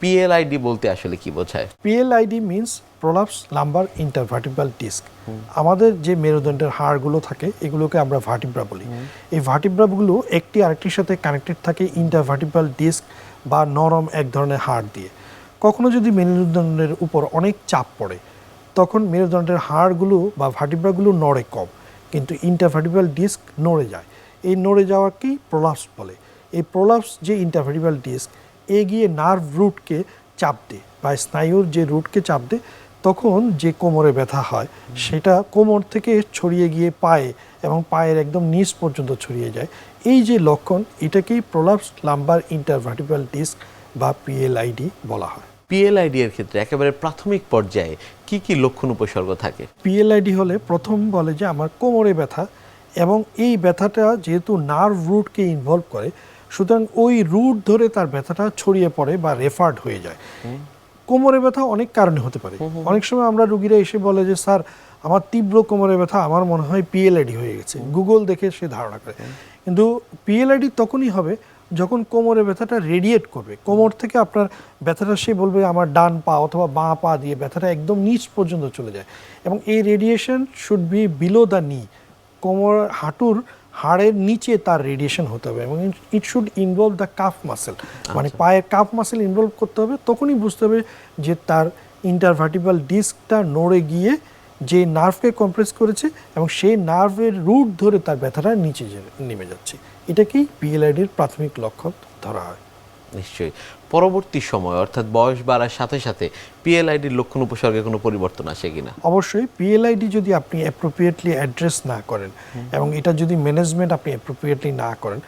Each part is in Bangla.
পিএলআইডি বলতে আসলে কি বোঝায়? PLID means prolapse lumber intervertebral disk. আমাদের যে মেরুদণ্ডের হাড়গুলো থাকে এগুলোকে আমরা ভার্টিব্রা বলি। এই ভার্টিব্রাগুলো একটি আরেকটির সাথে কানেক্টেড থাকে ইন্টারভার্টিব্রাল ডিস্ক বা নরম এক ধরনের হাড় দিয়ে। কখনো যদি মেরুদণ্ডের উপর অনেক চাপ পড়ে তখন মেরুদণ্ডের হাড়গুলো বা ভার্টিব্রাগুলো নড়ে কম, কিন্তু ইন্টারভার্টিব্রাল ডিস্ক নড়ে যায়। এই নড়ে যাওয়াকেই প্রলাপস বলে। এই প্রলাপস যে ইন্টারভার্টিব্রাল ডিস্ক এগিয়ে নার্ভ রুটকে চাপ দেয় বা স্নায়ুর যে রুটকে চাপ দেয়, তখন যে কোমরে ব্যথা হয় সেটা কোমর থেকে ছড়িয়ে গিয়ে পায়ে এবং পায়ের একদম নিচ পর্যন্ত ছড়িয়ে যায়। এই যে লক্ষণ এটাকেই প্রলাপস লাম্বার ইন্টারভার্টিব্রাল ডিস্ক বা পিএলআইডি বলা হয়। পিএলআইডি এর ক্ষেত্রে একেবারে প্রাথমিক পর্যায়ে কি কি লক্ষণ উপসর্গ থাকে? পিএলআইডি হলে প্রথম বলে যে আমার কোমরে ব্যথা, এবং এই ব্যথাটা যেহেতু নার্ভ রুটকে ইনভলভ করে সুতরাং ওই রুট ধরে তার ব্যথাটা ছড়িয়ে পড়ে বা রেফার্ড হয়ে যায়। কোমরে ব্যথা অনেক কারণে হতে পারে। অনেক সময় আমরা রুগীরা এসে বলে যে স্যার আমার তীব্র কোমরে ব্যথা, আমার মনে হয় পিএলআইডি হয়ে গেছে। গুগল দেখে সে ধারণা করে, কিন্তু পিএলআইডি তখনই হবে যখন কোমরে ব্যথাটা রেডিয়েট করবে। কোমর থেকে আপনার ব্যথাটা সে বলবে আমার ডান পা অথবা বাঁ পা দিয়ে ব্যথাটা একদম নিচ পর্যন্ত চলে যায়, এবং এই radiation should be below the নি। কোমর হাঁটুর হাড়ের নিচে তার রেডিয়েশন হতে হবে, এবং it should involve the calf muscle, মানে পায়ের কাফ মাসেল ইনভলভ করতে হবে। তখনই বুঝতে হবে যে তার ইন্টারভার্টিব্রাল ডিস্কটা নড়ে গিয়ে যে নার্ভকে কম্প্রেস করেছে এবং সেই নার্ভের রুট ধরে তার ব্যথাটা নিচে নেমে যাচ্ছে। এটাকেই পিএলআইডির প্রাথমিক লক্ষণ ধরা হয়। নিশ্চয়ই। পরবর্তী সময় অর্থাৎ বয়স বাড়ার সাথে সাথে পিএলআইডির লক্ষণ উপসর্গে কোনো পরিবর্তন আসে কিনা? অবশ্যই পিএলআইডি যদি আপনি অ্যাপ্রোপ্রিয়েটলি অ্যাড্রেস না করেন এবং এটা যদি ম্যানেজমেন্ট আপনি অ্যাপ্রোপ্রিয়েটলি না করেন,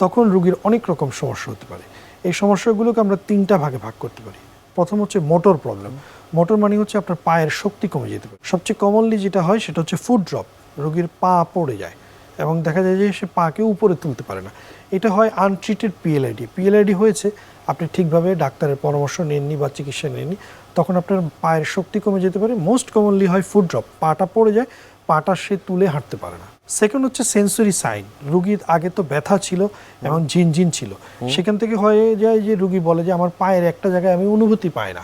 তখন রোগীর অনেক রকম সমস্যা হতে পারে। এই সমস্যাগুলোকে আমরা তিনটা ভাগে ভাগ করতে পারি। প্রথম হচ্ছে মোটর প্রবলেম। মোটর মানে হচ্ছে আপনার পায়ের শক্তি কমে যেতে পারে। সবচেয়ে কমনলি যেটা হয় সেটা হচ্ছে ফুট ড্রপ। রোগীর পা পড়ে যায় এবং দেখা যায় যে সে পাকে উপরে তুলতে পারে না। এটা হয় আনট্রিটেড পিএলআইডি। পিএলআইডি হয়েছে, আপনি ঠিকভাবে ডাক্তারের পরামর্শ নেননি বা চিকিৎসা নেননি, তখন আপনার পায়ের শক্তি কমে যেতে পারে। মোস্ট কমনলি হয় ফুট ড্রপ, পাটা পড়ে যায়, পাটা সে তুলে হাঁটতে পারে না। সেকেন্ড হচ্ছে সেন্সরি সাইন। রুগীর আগে তো ব্যথা ছিল এবং ঝিনঝিন ছিল, সেখান থেকে হয়ে যায় যে রুগী বলে যে আমার পায়ের একটা জায়গায় আমি অনুভূতি পাই না,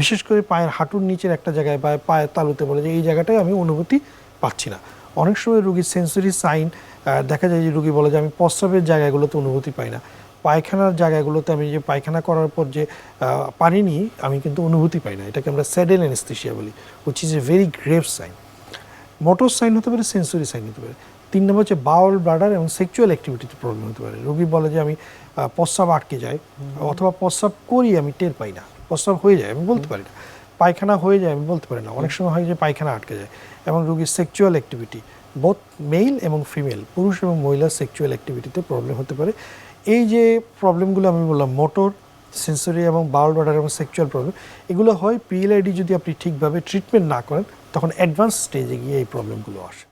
বিশেষ করে পায়ের হাঁটুর নিচের একটা জায়গায় বা পায়ের তালুতে বলে যে এই জায়গাটায় আমি অনুভূতি পাচ্ছি না। অনেক সময় রুগীর সেন্সরি সাইন দেখা যায় যে রুগী বলে যে আমি প্রস্রাবের জায়গাগুলোতে অনুভূতি পাই না, পায়খানার জায়গাগুলোতে আমি যে পায়খানা করার পর যে পারিনি আমি কিন্তু অনুভূতি পাই না। এটাকে আমরা স্যাডেল অ্যানেস্থেসিয়া বলি, which is a very grave sign. Motor sign হতে পারে, সেন্সরি সাইন হতে পারে। 3 নম্বর হচ্ছে বাউল ব্লাডার এবং সেক্সুয়াল অ্যাক্টিভিটিতে প্রবলেম হতে পারে। রোগী বলে যে আমি প্রস্রাব আটকে যায় অথবা প্রস্রাব করি আমি টের পাই না, প্রস্রাব হয়ে যায় আমি বলতে পারি না, পায়খানা হয়ে যায় আমি বলতে পারি না। অনেক সময় হয় যে পায়খানা আটকে যায়। এবং রোগীর সেক্সুয়াল অ্যাক্টিভিটি, বোথ মেল এবং ফিমেল, পুরুষ এবং মহিলার সেক্সুয়াল অ্যাক্টিভিটিতে প্রবলেম হতে পারে। এই যে প্রবলেমগুলো আমি বললাম, মোটর, সেন্সরি এবং বাউল ব্লাডার এবং সেক্সুয়াল প্রবলেম, এগুলো হয় পিএলআইডি যদি আপনি ঠিকভাবে ট্রিটমেন্ট না করেন, তখন অ্যাডভান্স স্টেজে গিয়ে এই প্রবলেমগুলো আসে।